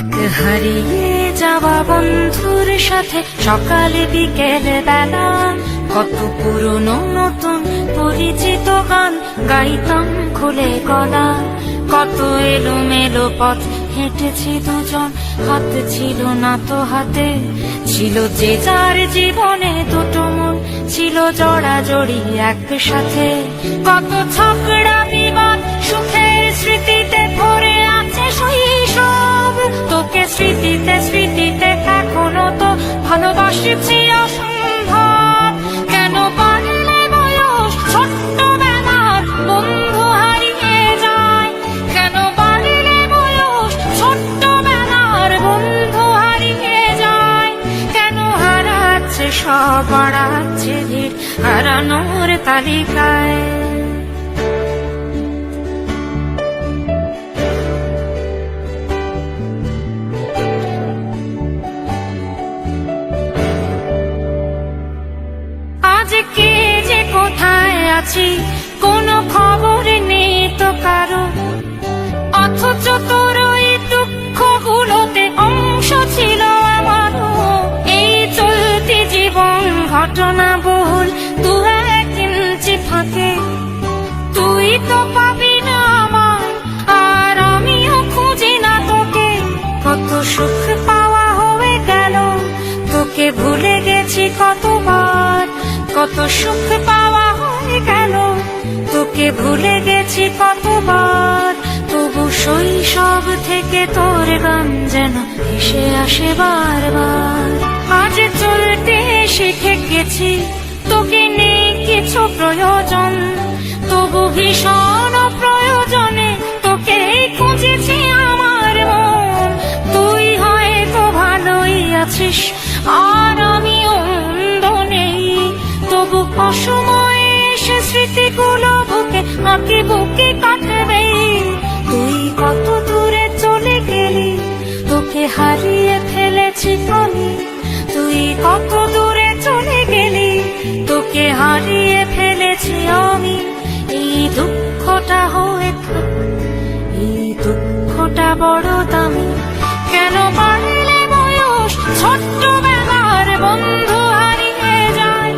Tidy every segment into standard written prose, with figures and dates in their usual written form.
এক হারিয়ে যাওয়া বন্ধুর সাথে সকালে বিকেল বেলা কত পুরনো নতুন পরিচিত গান গাইতাম খুলে গলা। কত এলোমেলো পথ হেঁটেছি দুজন, হাত ছিল না তো হাতে। ছিল যে যার জীবনে দুটো মন, ছিল জড়াজড়ি একসাথে। কত ঝগড়া বিবাদ সুখের স্মৃতিতে ভরে আছে শৈশব। তোকে স্মৃতিতে স্মৃতিতে এখনো তো ভালোবাসছি অসম্ভব। কেন পারলে বয়স ছোট্টবেলার বন্ধু হারিয়ে যায়? কেন পারলে বয়স ছোট্টবেলার বন্ধু হারিয়ে যায়? কেন হারাচ্ছে সব, বাড়াচ্ছে ভিড় হারানোর তালিকায়? কে যে কোথায় আছি কোনো খবর নেই তো কারো, অথচ তোর ওই দুঃখগুলোতে অংশ ছিল আমারও। এই চলতি জীবন ঘটনা বহুল দু এক ইঞ্চি ফাঁকে। তুই তো পাবি না আমার, আর আমিও খুঁজি না তোকে। কত সুখ পাওয়া হয়ে গেল, তোকে ভুলে গেছি কতবার। কত সুখ পাওয়া হয়ে গেল, তোকে ভুলে গেছি কতবার। তবু শৈশব থেকে তোর গান যেন ভেসে আসে বারবার। আজ চলতে শিখে গেছি, তোকে নেই কিছু প্রয়োজন। তবু ভীষণ প্রয়োজনে তোকে খুঁজেছি আমার মন। তুই হয়তো ভালোই আছিস, আর আমি অন্ধ নেই। তবু অসময়ে এসে স্মৃতিগুলো বুকে আঁকি বুকে কাটবে। তুই কত দূরে চলে গেলি, তোকে হারিয়ে ফেলেছি আমি। তুই কত দূরে চলে গেলি, তোকে হারিয়ে ফেলেছি আমি। এই দুঃখটা হয়ে থাক, এই দুঃখটা বড় দামি। কেন পারলে বয়স ছোট্টবেলার বন্ধু হারিয়ে যায়?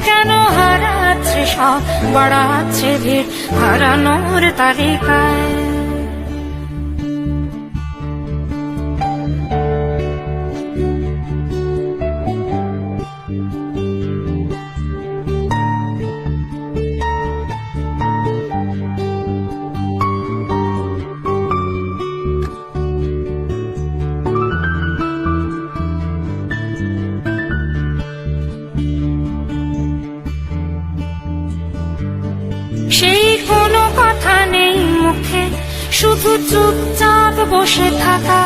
কেন হারাচ্ছে সব, বাড়াচ্ছে ভিড় হারানোর তালিকায়? সেই কোনো কথা নেই মুখে, শুধু চুপচাপ বসে থাকা।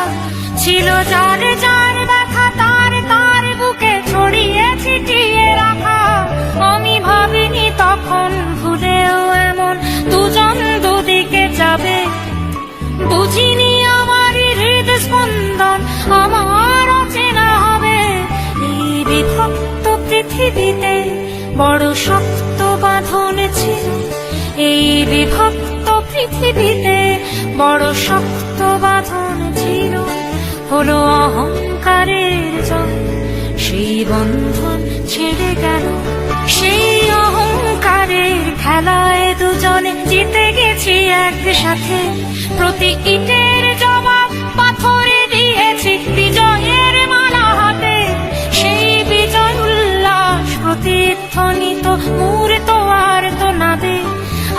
ছিল যার যার ব্যথা তার তার বুকে ছড়িয়ে ছিটিয়ে রাখা। আমি ভাবিনি তখন ভুলেও এমন দুজন দুদিকে যাবে। বুঝিনি আমার হৃদস্পন্দন আমার অচেনা হবে। এই বিভক্ত পৃথিবীতে বড় শক্ত বাঁধন ছিল। এই বিভক্ত পৃথিবীতে বড় শক্ত বাঁধন ছিল। হলো অহংকারের জয়, সেই বন্ধন ছেড়ে গেল। সেই অহংকারের খেলায় দুজনে জিতে গেছি একসাথে। প্রতি ইটের জবাব পাথরে দিয়েছি বিজয়ের মালা হাতে। সেই বিজয় উল্লাস প্রতিধ্বনিত মুহূর্ত আর তো না দে।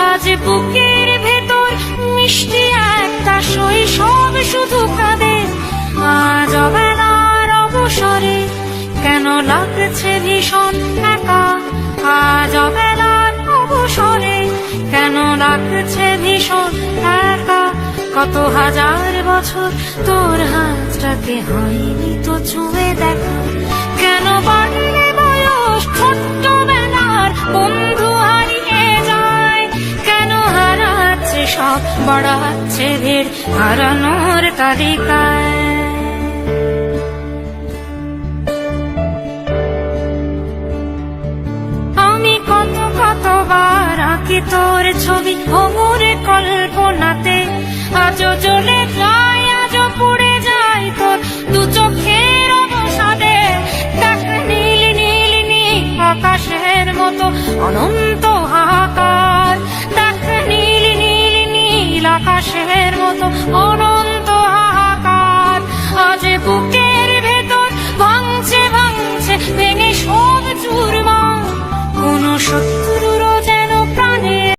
আজ বুকের ভেতর মিষ্টি একটা শৈশব শুধু কাঁদে। আজ অবেলার অবসরে কেন লাগছে ভীষণ একা? আজ অবেলার অবসরে কেন লাগছে ভীষণ একা? কত হাজার বছর তোর হাতটাকে হয়নি তো ছুঁয়ে দেখা। কেন বাড়লে বয়স ছোট্টবেলার বন্ধু হারিয়ে যায়? কেন হারাচ্ছে সব, বাড়াচ্ছে ভিড় হারানোর তালিকায়? আমি কতবার আঁকি তোর ছবি ভোরের কল্পনাতে। আজও জ্বলে যায়, আজও পুড়ে যায় তো কত অনন্ত হাহাকার। দেখ নীল নীল নীল আকাশের মতো